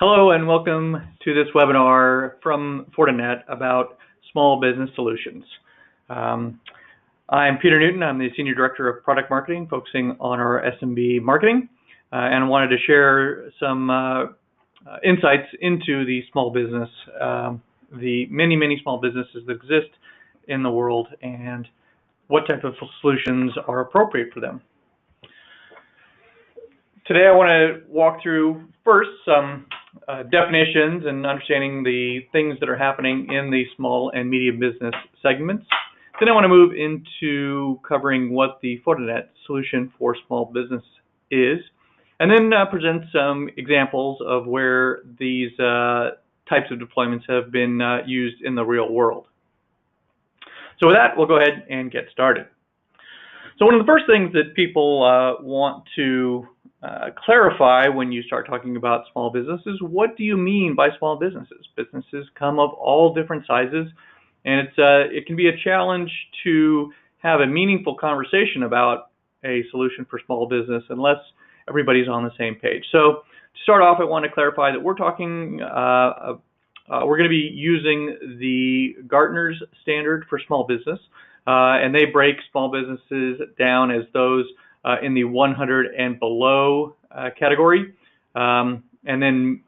Hello and welcome to this webinar from Fortinet about small business solutions. I'm Peter Newton. I'm the Senior Director of Product Marketing, focusing on our SMB marketing, and I wanted to share some insights into the small business, the many small businesses that exist in the world, and what type of solutions are appropriate for them. Today I want to walk through first some definitions and understanding the things that are happening in the small and medium business segments. Then I want to move into covering what the Fortinet solution for small business is, and then present some examples of where these types of deployments have been used in the real world. So with that, we'll go ahead and get started. So one of the first things that people want to clarify when you start talking about small businesses, what do you mean by small businesses? Businesses come of all different sizes, and it can be a challenge to have a meaningful conversation about a solution for small business unless everybody's on the same page. So to start off, I want to clarify that we're talking, we're going to be using the Gartner's standard for small business, and they break small businesses down as those in the 100 and below category. And then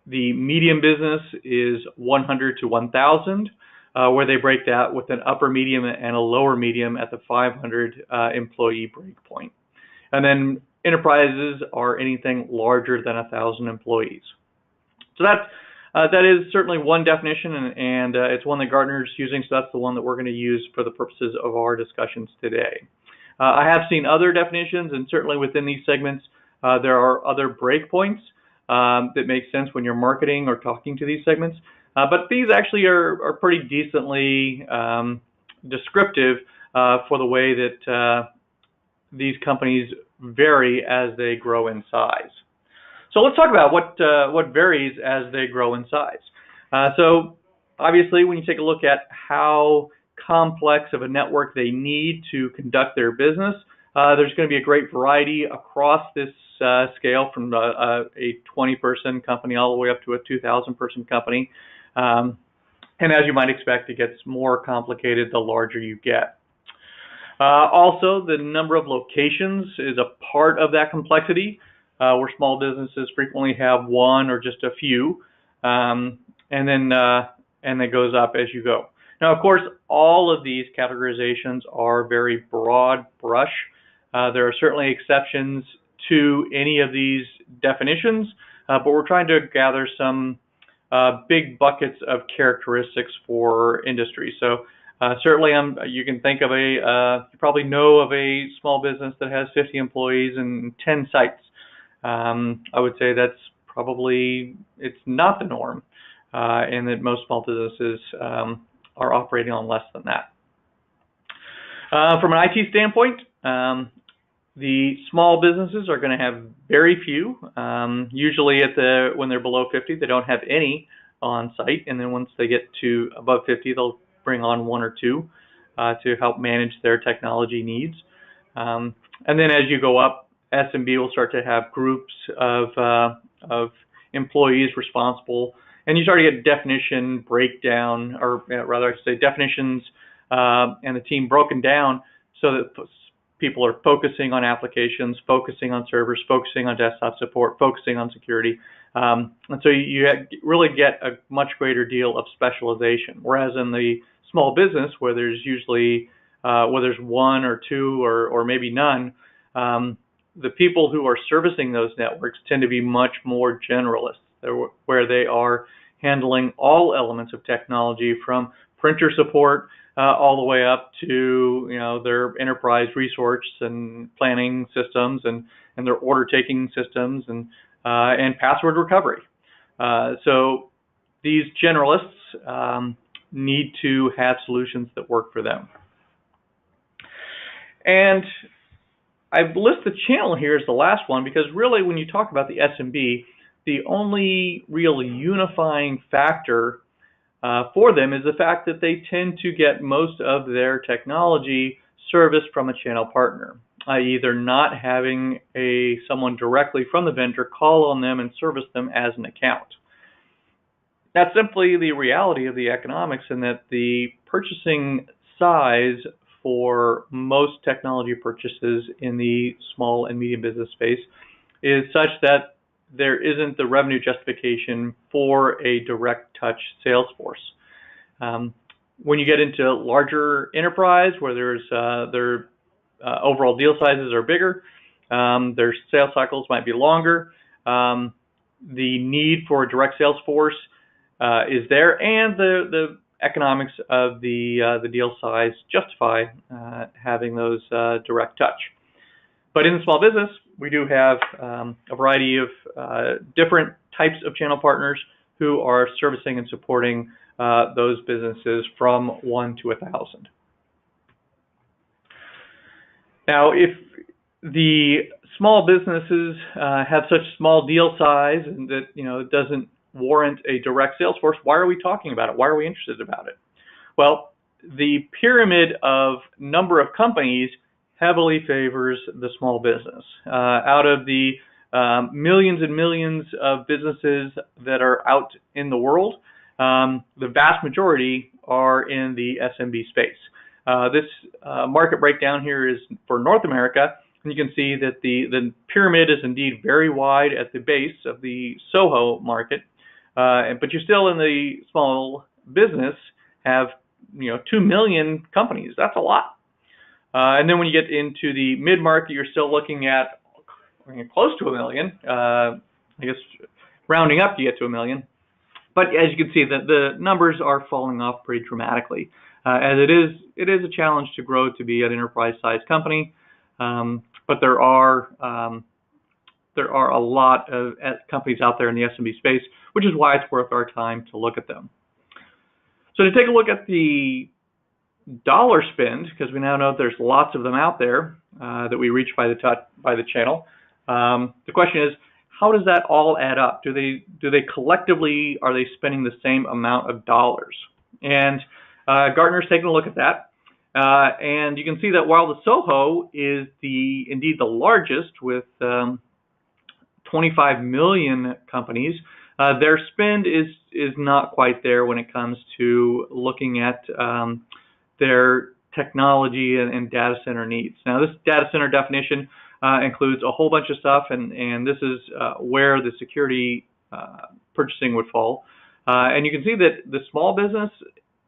the medium business is 100 to 1,000, where they break that with an upper medium and a lower medium at the 500 employee breakpoint. And then enterprises are anything larger than 1,000 employees. So that is certainly one definition, and it's one that Gartner's using, so that's the one that we're going to use for the purposes of our discussions today. I have seen other definitions, and certainly within these segments, there are other breakpoints that make sense when you're marketing or talking to these segments. But these actually are pretty decently descriptive for the way that these companies vary as they grow in size. So let's talk about what varies as they grow in size. So obviously, when you take a look at how complex of a network they need to conduct their business, there's going to be a great variety across this scale, from a 20-person company all the way up to a 2,000-person company. And as you might expect, it gets more complicated the larger you get. Also, the number of locations is a part of that complexity, where small businesses frequently have one or just a few, and it goes up as you go. Now, of course, all of these categorizations are very broad brush. There are certainly exceptions to any of these definitions, but we're trying to gather some big buckets of characteristics for industry. So certainly you can think of you probably know of a small business that has 50 employees and 10 sites. I would say that's probably, it's not the norm, and that most small businesses are operating on less than that. From an IT standpoint, the small businesses are going to have very few. Usually when they're below 50, they don't have any on site, and then once they get to above 50, they'll bring on one or two to help manage their technology needs. And then as you go up, SMB will start to have groups of employees responsible, and you start to get definition breakdown, or rather I should say definitions and the team broken down so that people are focusing on applications, focusing on servers, focusing on desktop support, focusing on security. And so you really get a much greater deal of specialization. Whereas in the small business, where there's usually there's one or two or maybe none, the people who are servicing those networks tend to be much more generalists, where they are handling all elements of technology, from printer support all the way up to their enterprise resource and planning systems and their order taking systems and password recovery. So these generalists need to have solutions that work for them. And I've listed the channel here as the last one because really when you talk about the SMB, the only real unifying factor for them is the fact that they tend to get most of their technology serviced from a channel partner. i.e. they're not having someone directly from the vendor call on them and service them as an account. That's simply the reality of the economics, and that the purchasing size for most technology purchases in the small and medium business space is such that there isn't the revenue justification for a direct touch sales force. When you get into larger enterprise, where their overall deal sizes are bigger, their sales cycles might be longer, the need for a direct sales force is there, and the economics of the deal size justify having those direct touch. But in the small business, we do have a variety of different types of channel partners who are servicing and supporting those businesses from 1 to 1,000. Now, if the small businesses have such small deal size and that it doesn't warrant a direct sales force, why are we talking about it? Why are we interested about it? Well, the pyramid of number of companies heavily favors the small business. Out of the millions and millions of businesses that are out in the world, the vast majority are in the SMB space. This market breakdown here is for North America, and you can see that the pyramid is indeed very wide at the base of the SOHO market, but you're still in the small business have 2 million companies. That's a lot. And then when you get into the mid-market, you're still looking at close to 1 million. I guess rounding up, you get to 1 million. But as you can see, the numbers are falling off pretty dramatically. As it is a challenge to grow to be an enterprise-sized company, but there are a lot of companies out there in the SMB space, which is why it's worth our time to look at them. So to take a look at the dollar spend, because we now know there's lots of them out there that we reach by the channel. The question is, how does that all add up? Do they collectively, are they spending the same amount of dollars? And Gartner's taking a look at that, and you can see that while the SOHO is indeed the largest with 25 million companies, their spend is not quite there when it comes to looking at their technology and data center needs. Now, this data center definition includes a whole bunch of stuff, and this is where the security purchasing would fall. And you can see that the small business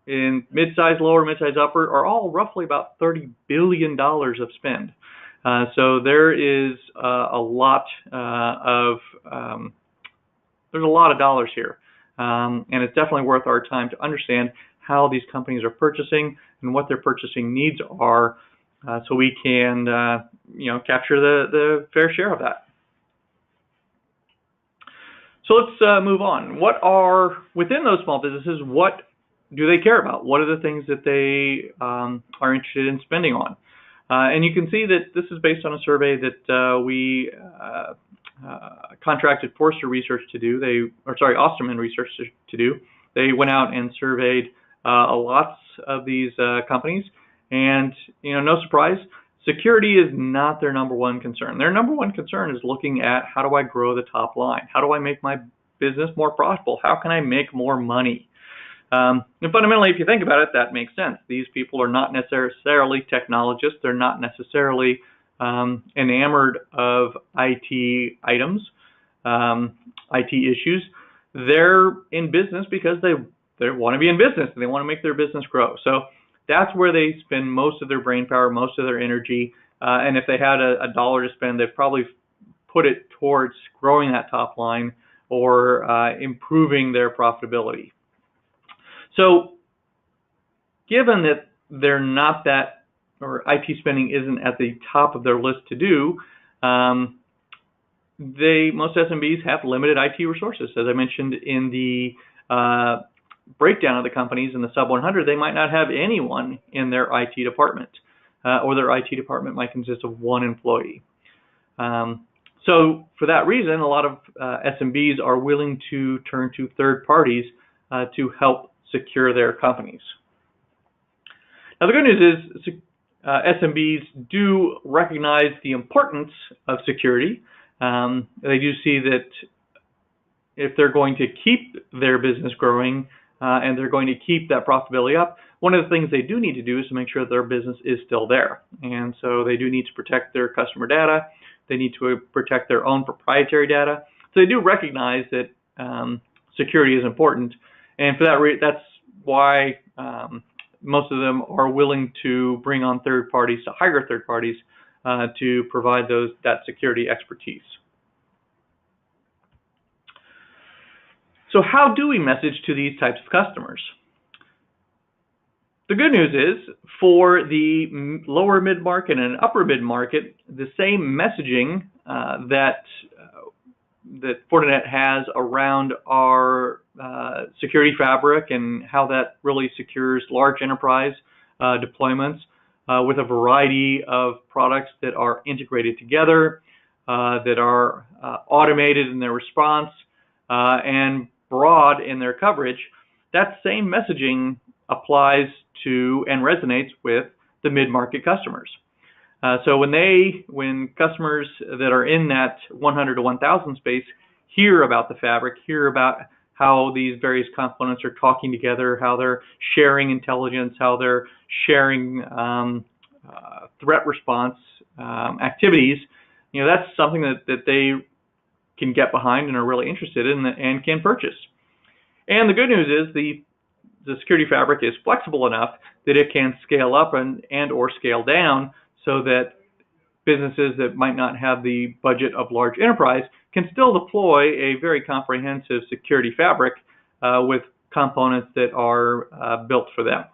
in mid-size, lower, mid-size, upper are all roughly about $30 billion of spend. So there is a lot of there's a lot of dollars here, and it's definitely worth our time to understand how these companies are purchasing and what their purchasing needs are, so we can capture the fair share of that. So let's move on. What are within those small businesses? What do they care about? What are the things that they are interested in spending on? And you can see that this is based on a survey that we contracted Forrester Research to do. Osterman Research to do. They went out and surveyed lots of these companies, and no surprise, security is not their number one concern. Their number one concern is looking at, how do I grow the top line? How do I make my business more profitable? How can I make more money? And fundamentally, if you think about it, that makes sense. These people are not necessarily technologists. They're not necessarily enamored of IT items, IT issues. They're in business because they want to be in business and they want to make their business grow. So that's where they spend most of their brain power, most of their energy. And if they had a dollar to spend, they'd probably put it towards growing that top line or improving their profitability. So given that they're not that, or IT spending isn't at the top of their list to do, most SMBs have limited IT resources. As I mentioned in the breakdown of the companies in the sub 100, they might not have anyone in their IT department, or their IT department might consist of one employee. So for that reason, a lot of SMBs are willing to turn to third parties to help secure their companies. Now, the good news is SMBs do recognize the importance of security. They do see that if they're going to keep their business growing and they're going to keep that profitability up, one of the things they do need to do is to make sure that their business is still there. And so they do need to protect their customer data. They need to protect their own proprietary data. So they do recognize that security is important. And for that that's why most of them are willing to bring on third parties, to hire third parties to provide that security expertise. So how do we message to these types of customers? The good news is, for the lower mid-market and upper mid-market, the same messaging that Fortinet has around our security fabric and how that really secures large enterprise deployments with a variety of products that are integrated together, that are automated in their response, and broad in their coverage. That same messaging applies to and resonates with the mid-market customers. So when customers that are in that 100 to 1,000 space hear about the fabric, hear about how these various components are talking together, how they're sharing intelligence, how they're sharing threat response activities, that's something that they can get behind and are really interested in and can purchase. And the good news is the security fabric is flexible enough that it can scale up and or scale down, so that businesses that might not have the budget of large enterprise can still deploy a very comprehensive security fabric with components that are built for them.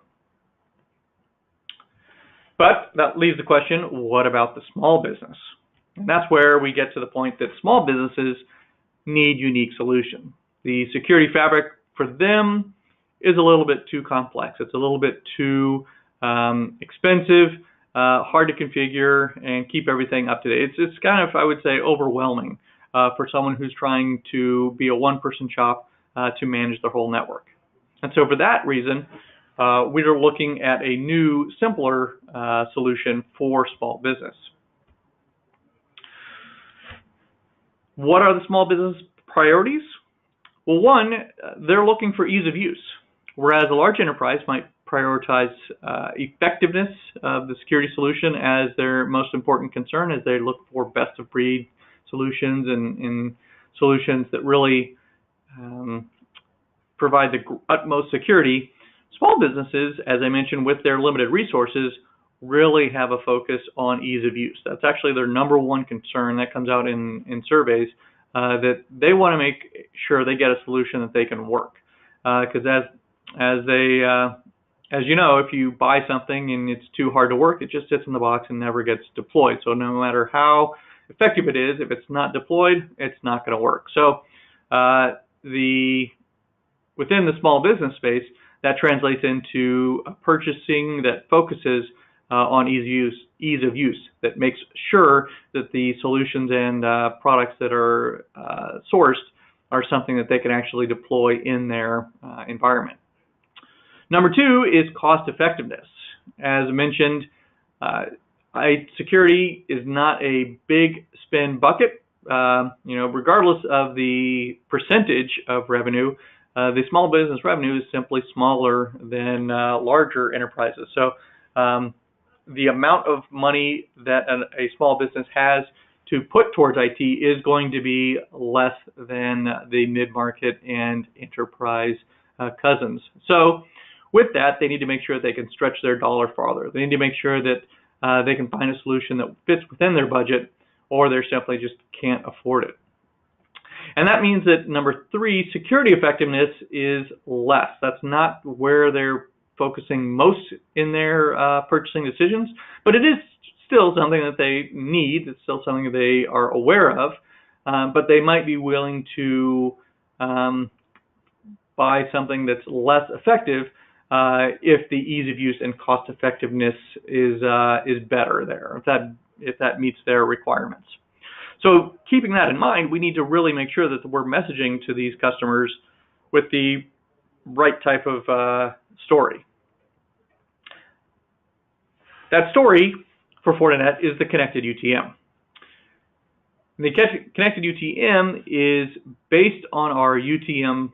But that leaves the question, what about the small business? And that's where we get to the point that small businesses need unique solutions. The security fabric for them is a little bit too complex. It's a little bit too expensive, hard to configure and keep everything up to date. It's kind of, I would say, overwhelming for someone who's trying to be a one-person shop to manage the whole network. And so for that reason, we are looking at a new, simpler solution for small business. What are the small business priorities? Well, one, they're looking for ease of use, whereas a large enterprise might prioritize effectiveness of the security solution as their most important concern, as they look for best-of-breed solutions and solutions that really provide the utmost security. Small businesses, as I mentioned, with their limited resources, really have a focus on ease of use. That's actually their number one concern. That comes out in surveys, that they want to make sure they get a solution that they can work. Because as you know, if you buy something and it's too hard to work, it just sits in the box and never gets deployed. So no matter how effective it is, if it's not deployed, it's not going to work. So within the small business space, that translates into purchasing that focuses on ease of use, that makes sure that the solutions and products that are sourced are something that they can actually deploy in their environment. Number two is cost effectiveness. As mentioned, security is not a big spend bucket. Regardless of the percentage of revenue, the small business revenue is simply smaller than larger enterprises. So the amount of money that a small business has to put towards IT is going to be less than the mid-market and enterprise cousins. So with that, they need to make sure that they can stretch their dollar farther. They need to make sure that they can find a solution that fits within their budget, or they simply just can't afford it. And that means that number three, security effectiveness is less. That's not where they're focusing most in their purchasing decisions, but it is still something that they need. It's still something that they are aware of, but they might be willing to buy something that's less effective if the ease of use and cost effectiveness is better there, if that meets their requirements. So keeping that in mind, we need to really make sure that we're messaging to these customers with the right type of story. That story for Fortinet is the connected UTM. The connected UTM is based on our UTM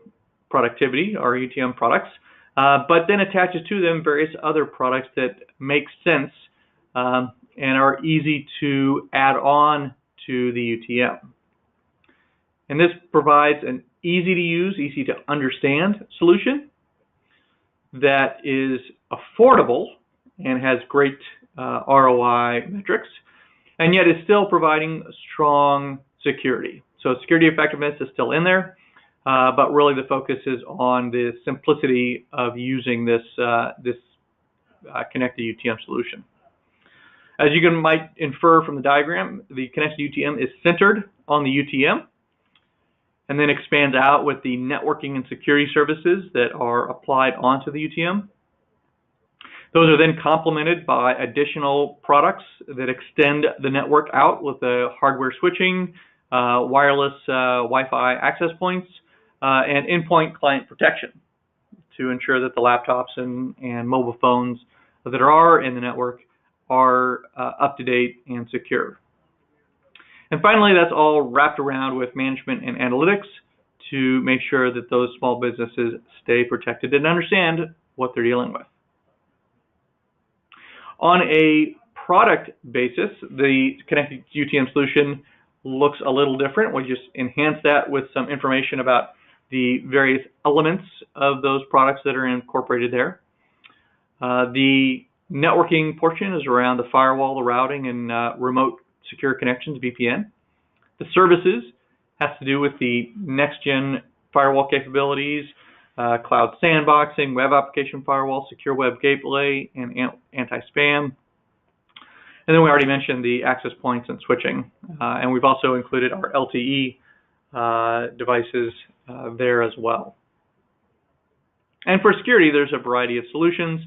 productivity, our UTM products, but then attaches to them various other products that make sense and are easy to add on to the UTM. And this provides an easy to use, easy to understand solution that is affordable and has great ROI metrics, and yet is still providing strong security. So security effectiveness is still in there, but really the focus is on the simplicity of using this connected UTM solution. As you might infer from the diagram, the connected UTM is centered on the UTM and then expands out with the networking and security services that are applied onto the UTM. Those are then complemented by additional products that extend the network out with the hardware switching, wireless Wi-Fi access points, and endpoint client protection to ensure that the laptops and mobile phones that are in the network are up to date and secure. And finally, that's all wrapped around with management and analytics to make sure that those small businesses stay protected and understand what they're dealing with. On a product basis, the connected UTM solution looks a little different. We just enhance that with some information about the various elements of those products that are incorporated there. The networking portion is around the firewall, the routing, and remote secure connections, VPN. The services has to do with the next-gen firewall capabilities, cloud sandboxing, web application firewall, secure web gateway, and anti-spam. And then we already mentioned the access points and switching. And we've also included our LTE devices there as well. And for security, there's a variety of solutions.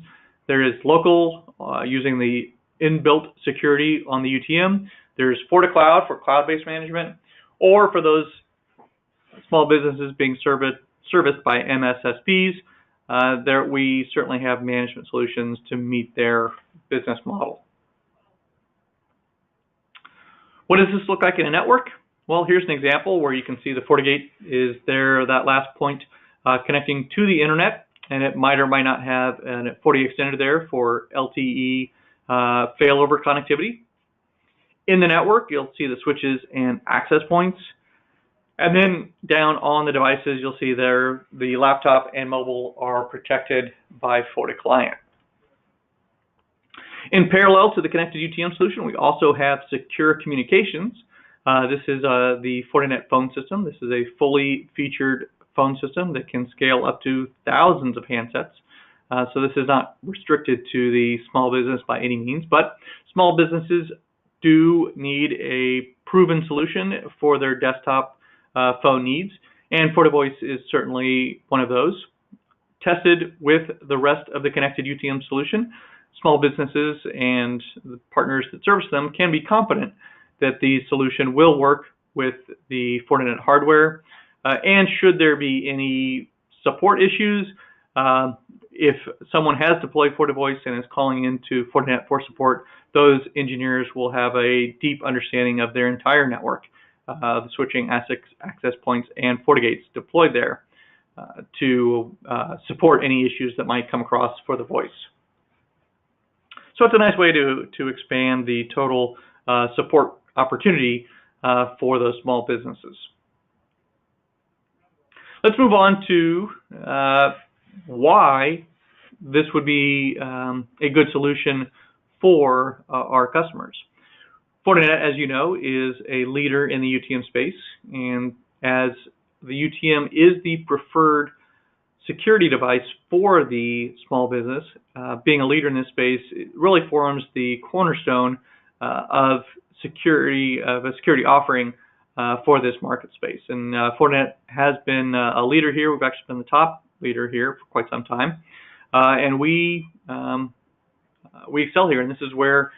There is local, using the inbuilt security on the UTM. There's FortiCloud for cloud-based management, or for those small businesses being serviced by MSSPs, there we certainly have management solutions to meet their business model. What does this look like in a network? Well, here's an example where you can see the FortiGate is there, that last point connecting to the internet, and it might or might not have a FortiExtender there for LTE failover connectivity. In the network, you'll see the switches and access points. And then down on the devices, you'll see there the laptop and mobile are protected by FortiClient. In parallel to the connected UTM solution, we also have secure communications. This is the Fortinet phone system. This is a fully featured phone system that can scale up to thousands of handsets. So this is not restricted to the small business by any means, but small businesses do need a proven solution for their desktop phone needs, and FortiVoice is certainly one of those. Tested with the rest of the connected UTM solution, small businesses and the partners that service them can be confident that the solution will work with the Fortinet hardware, and should there be any support issues, if someone has deployed FortiVoice and is calling into Fortinet for support, those engineers will have a deep understanding of their entire network, the switching access points and FortiGates deployed there to support any issues that might come across for the voice. So it's a nice way to expand the total support opportunity for those small businesses. Let's move on to why this would be a good solution for our customers. Fortinet, as you know, is a leader in the UTM space, and as the UTM is the preferred security device for the small business, being a leader in this space, it really forms the cornerstone of a security offering for this market space. And Fortinet has been a leader here. We've actually been the top leader here for quite some time, and we excel here. And this is where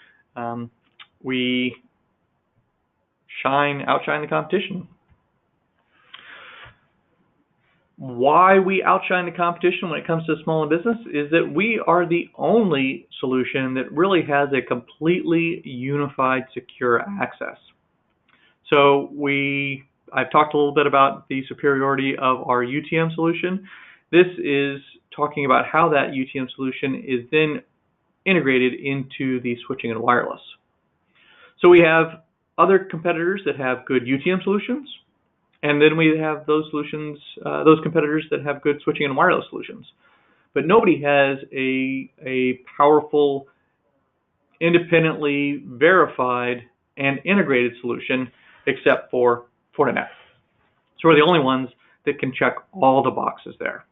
we outshine the competition. why we outshine the competition when it comes to small business is that we are the only solution that really has a completely unified secure access. So I've talked a little bit about the superiority of our UTM solution. This is talking about how that UTM solution is then integrated into the switching and wireless. So we have other competitors that have good UTM solutions, and then we have those competitors that have good switching and wireless solutions. But nobody has a powerful, independently verified and integrated solution except for Fortinet. So we're the only ones that can check all the boxes there.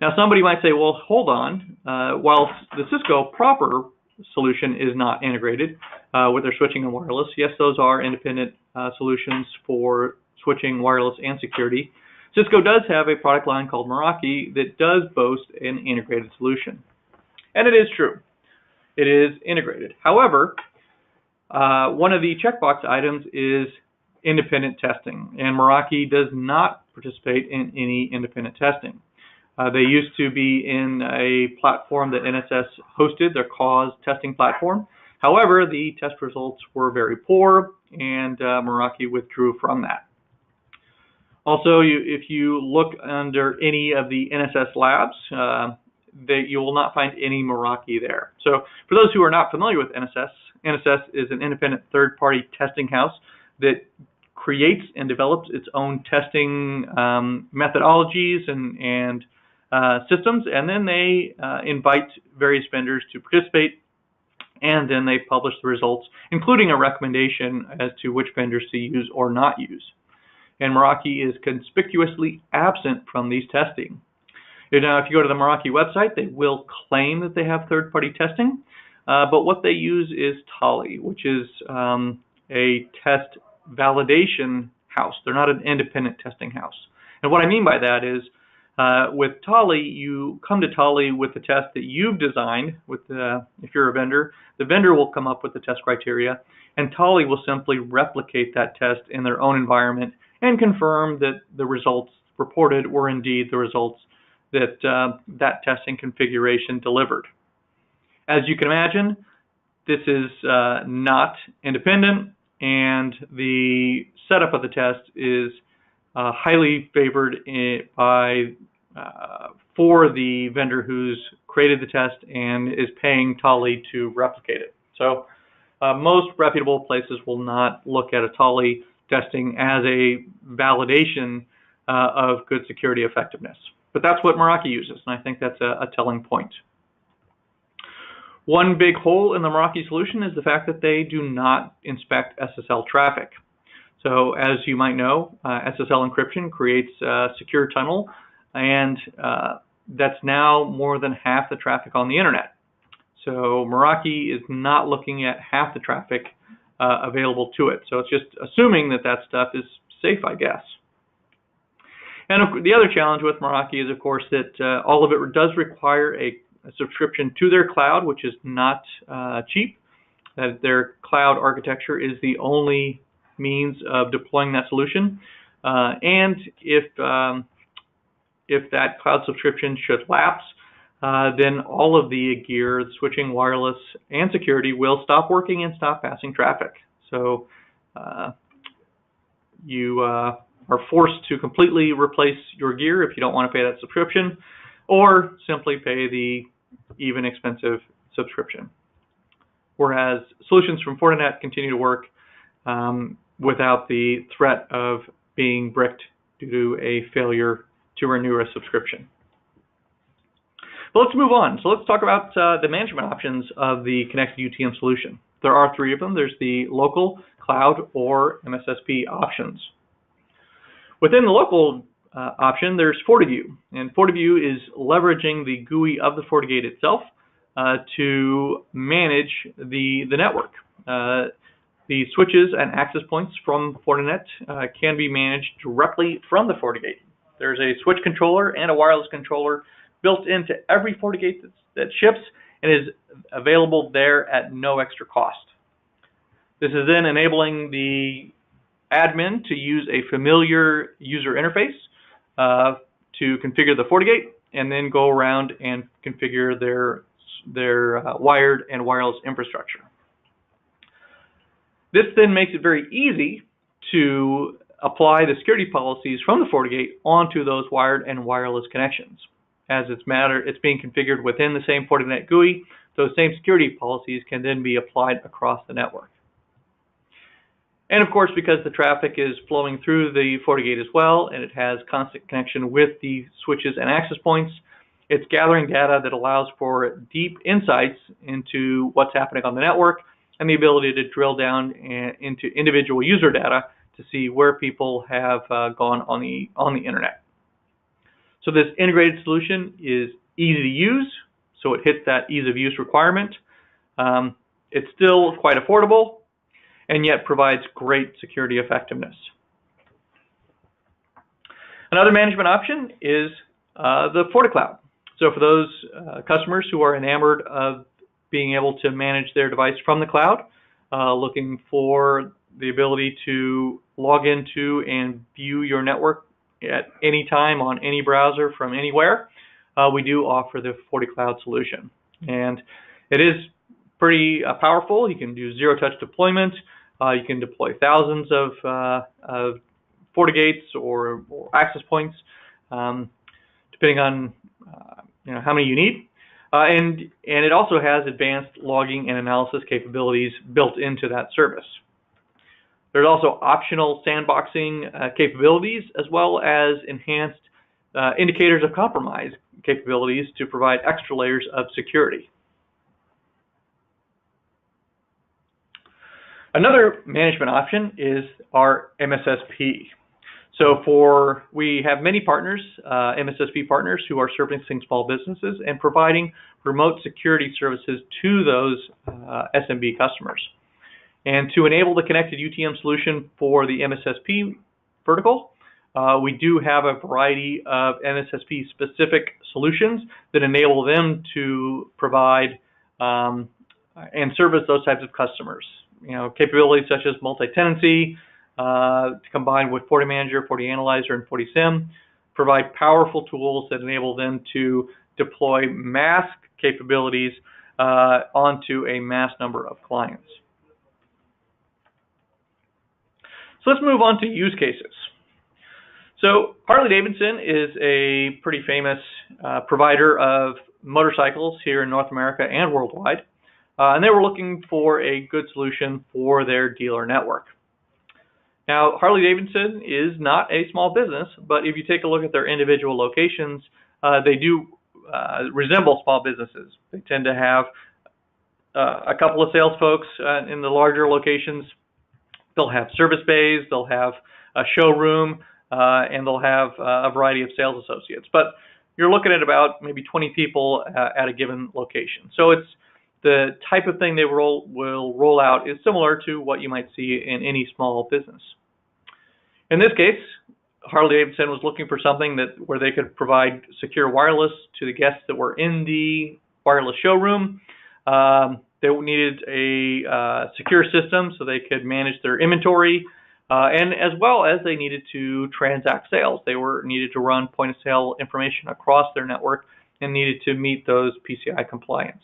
Now somebody might say, well, hold on, while the Cisco proper solution is not integrated with their switching and wireless, yes, those are independent solutions for switching, wireless, and security. Cisco does have a product line called Meraki that does boast an integrated solution. And it is true. It is integrated. However, one of the checkbox items is independent testing, and Meraki does not participate in any independent testing. They used to be in a platform that NSS hosted, their cause testing platform. However, the test results were very poor, and Meraki withdrew from that. Also, if you look under any of the NSS labs, you will not find any Meraki there. So for those who are not familiar with NSS, NSS is an independent third-party testing house that creates and develops its own testing methodologies and systems, and then they invite various vendors to participate, and then they publish the results, including a recommendation as to which vendors to use or not use. And Meraki is conspicuously absent from these testing. Now, if you go to the Meraki website, they will claim that they have third-party testing, but what they use is Tali, which is a test validation house. They're not an independent testing house. And what I mean by that is, with Tali, you come to Tali with the test that you've designed. If you're a vendor, the vendor will come up with the test criteria, and Tali will simply replicate that test in their own environment and confirm that the results reported were indeed the results that that testing configuration delivered. As you can imagine, this is not independent, and the setup of the test is highly favored for the vendor who's created the test and is paying Tali to replicate it. So most reputable places will not look at a Tali testing as a validation of good security effectiveness. But that's what Meraki uses, and I think that's a telling point. One big hole in the Meraki solution is the fact that they do not inspect SSL traffic. So as you might know, SSL encryption creates a secure tunnel, and that's now more than half the traffic on the internet. So Meraki is not looking at half the traffic available to it. So it's just assuming that that stuff is safe, I guess. And the other challenge with Meraki is, of course, that all of it does require a subscription to their cloud, which is not cheap. Their cloud architecture is the only means of deploying that solution. And if that cloud subscription should lapse, then all of the gear, the switching, wireless, and security will stop working and stop passing traffic. So you are forced to completely replace your gear if you don't want to pay that subscription, or simply pay the even expensive subscription. Whereas solutions from Fortinet continue to work without the threat of being bricked due to a failure to renew a subscription. But let's move on. So let's talk about the management options of the connected UTM solution. There are three of them. There's the local, cloud, or MSSP options. Within the local option, there's FortiView, and FortiView is leveraging the GUI of the FortiGate itself to manage the network. The switches and access points from Fortinet can be managed directly from the FortiGate. There's a switch controller and a wireless controller built into every FortiGate that ships and is available there at no extra cost. This is then enabling the admin to use a familiar user interface to configure the FortiGate and then go around and configure their wired and wireless infrastructure. This then makes it very easy to apply the security policies from the FortiGate onto those wired and wireless connections. As it's being configured within the same Fortinet GUI, those same security policies can then be applied across the network. And of course, because the traffic is flowing through the FortiGate as well, and it has constant connection with the switches and access points, it's gathering data that allows for deep insights into what's happening on the network and the ability to drill down into individual user data to see where people have gone on the internet. So this integrated solution is easy to use, so it hits that ease of use requirement. It's still quite affordable, and yet provides great security effectiveness. Another management option is the FortiCloud. So for those customers who are enamored of being able to manage their device from the cloud, looking for the ability to log into and view your network at any time on any browser from anywhere, we do offer the FortiCloud solution. And it is pretty powerful. You can do zero-touch deployment. You can deploy thousands of FortiGates or access points, depending on how many you need. And it also has advanced logging and analysis capabilities built into that service. There's also optional sandboxing capabilities, as well as enhanced indicators of compromise capabilities to provide extra layers of security. Another management option is our MSSP. So we have many partners, MSSP partners, who are servicing small businesses and providing remote security services to those SMB customers. And to enable the connected UTM solution for the MSSP vertical, we do have a variety of MSSP-specific solutions that enable them to provide and service those types of customers. Capabilities such as multi-tenancy, combined with FortiManager, FortiAnalyzer, and FortiSIEM, provide powerful tools that enable them to deploy mass capabilities onto a mass number of clients. So let's move on to use cases. So Harley-Davidson is a pretty famous provider of motorcycles here in North America and worldwide, and they were looking for a good solution for their dealer network. Now, Harley-Davidson is not a small business, but if you take a look at their individual locations, they do resemble small businesses. They tend to have a couple of sales folks in the larger locations. They'll have service bays, they'll have a showroom, and they'll have a variety of sales associates. But you're looking at about maybe 20 people at a given location. So it's the type of thing they will roll out is similar to what you might see in any small business. In this case, Harley-Davidson was looking for something where they could provide secure wireless to the guests that were in the wireless showroom. They needed a secure system so they could manage their inventory, and as well as they needed to transact sales. They needed to run point-of-sale information across their network and needed to meet those PCI compliance.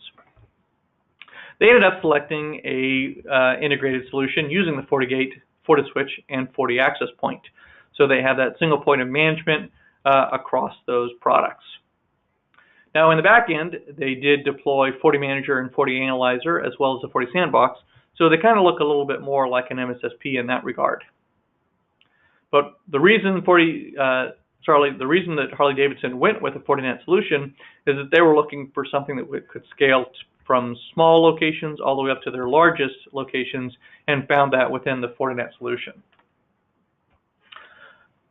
They ended up selecting a integrated solution using the FortiGate, FortiSwitch, and FortiAccess Point. So they have that single point of management across those products. Now, in the back end, they did deploy FortiManager and FortiAnalyzer, as well as the FortiSandbox, so they kind of look a little bit more like an MSSP in that regard. But the reason that Harley-Davidson went with a Fortinet solution is that they were looking for something that could scale from small locations all the way up to their largest locations, and found that within the Fortinet solution.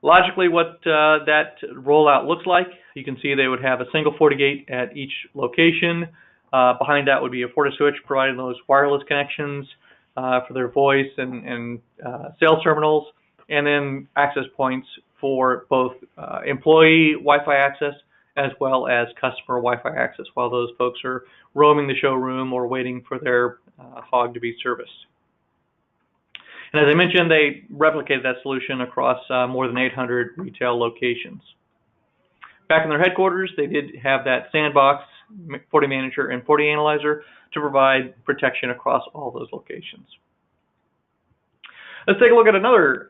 Logically, what that rollout looks like, you can see they would have a single FortiGate at each location. Behind that would be a FortiSwitch providing those wireless connections for their voice and sales terminals, and then access points for both employee Wi-Fi access as well as customer Wi-Fi access while those folks are roaming the showroom or waiting for their hog to be serviced. And as I mentioned, they replicated that solution across more than 800 retail locations. Back in their headquarters, they did have that sandbox, FortiManager, and FortiAnalyzer to provide protection across all those locations. Let's take a look at another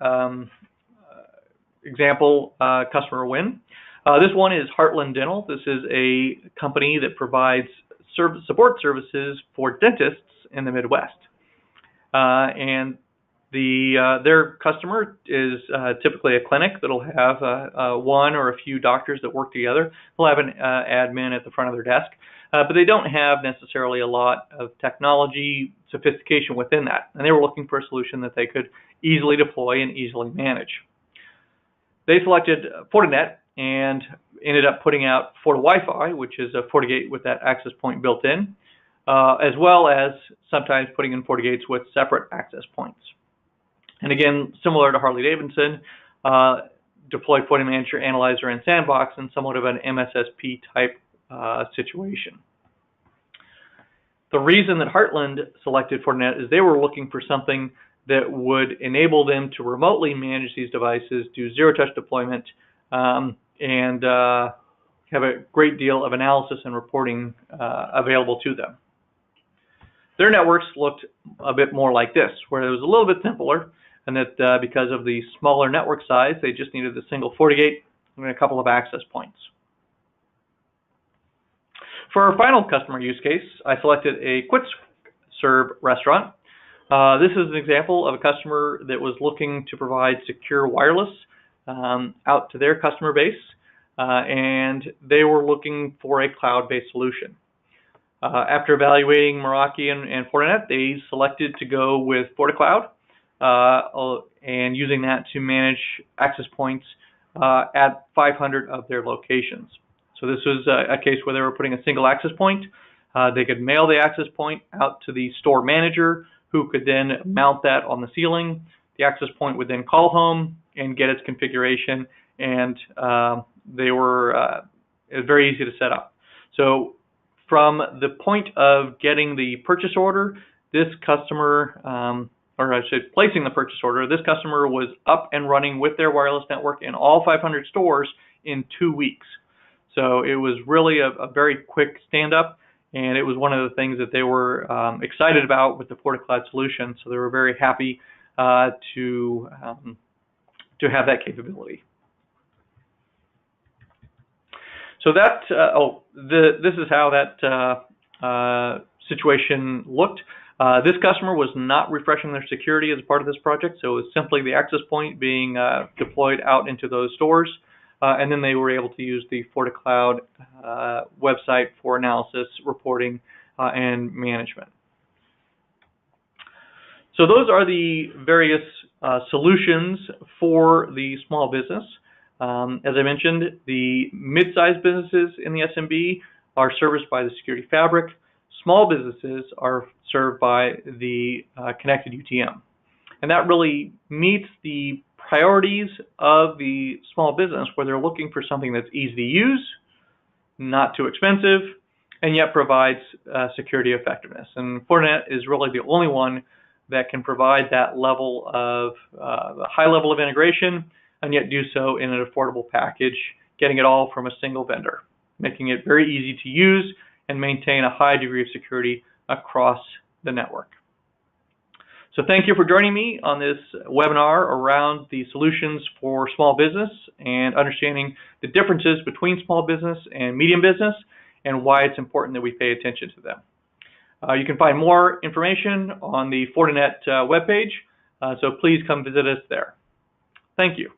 example customer win. This one is Heartland Dental. This is a company that provides support services for dentists in the Midwest. And their customer is typically a clinic that'll have one or a few doctors that work together. They'll have an admin at the front of their desk, but they don't have necessarily a lot of technology sophistication within that. And they were looking for a solution that they could easily deploy and easily manage. They selected Fortinet and ended up putting out FortiWi-Fi, which is a FortiGate with that access point built in, as well as sometimes putting in FortiGates with separate access points. And again, similar to Harley-Davidson, deploy FortiManager, Analyzer, and Sandbox in somewhat of an MSSP type situation. The reason that Heartland selected Fortinet is they were looking for something that would enable them to remotely manage these devices, do zero-touch deployment, and have a great deal of analysis and reporting available to them. Their networks looked a bit more like this, where it was a little bit simpler, and that because of the smaller network size, they just needed a single FortiGate and a couple of access points. For our final customer use case, I selected a quick-serve restaurant. This is an example of a customer that was looking to provide secure wireless out to their customer base, and they were looking for a cloud-based solution. After evaluating Meraki and Fortinet, they selected to go with FortiCloud and using that to manage access points at 500 of their locations. So this was a case where they were putting a single access point. They could mail the access point out to the store manager, who could then mount that on the ceiling. The access point would then call home and get its configuration, and it was very easy to set up. So from the point of getting the purchase order, this customer, or I should say placing the purchase order, this customer was up and running with their wireless network in all 500 stores in 2 weeks. So it was really a very quick stand-up, and it was one of the things that they were excited about with the FortiCloud solution. So they were very happy to have that capability. So that this is how that situation looked. This customer was not refreshing their security as part of this project, so it was simply the access point being deployed out into those stores, and then they were able to use the FortiCloud website for analysis, reporting, and management. So those are the various solutions for the small business. As I mentioned, the mid-sized businesses in the SMB are serviced by the Security Fabric. Small businesses are served by the connected UTM. And that really meets the priorities of the small business, where they're looking for something that's easy to use, not too expensive, and yet provides security effectiveness. And Fortinet is really the only one that can provide that level of a high level of integration, and yet do so in an affordable package, getting it all from a single vendor, making it very easy to use and maintain a high degree of security across the network. So thank you for joining me on this webinar around the solutions for small business and understanding the differences between small business and medium business and why it's important that we pay attention to them. You can find more information on the Fortinet webpage, so please come visit us there. Thank you.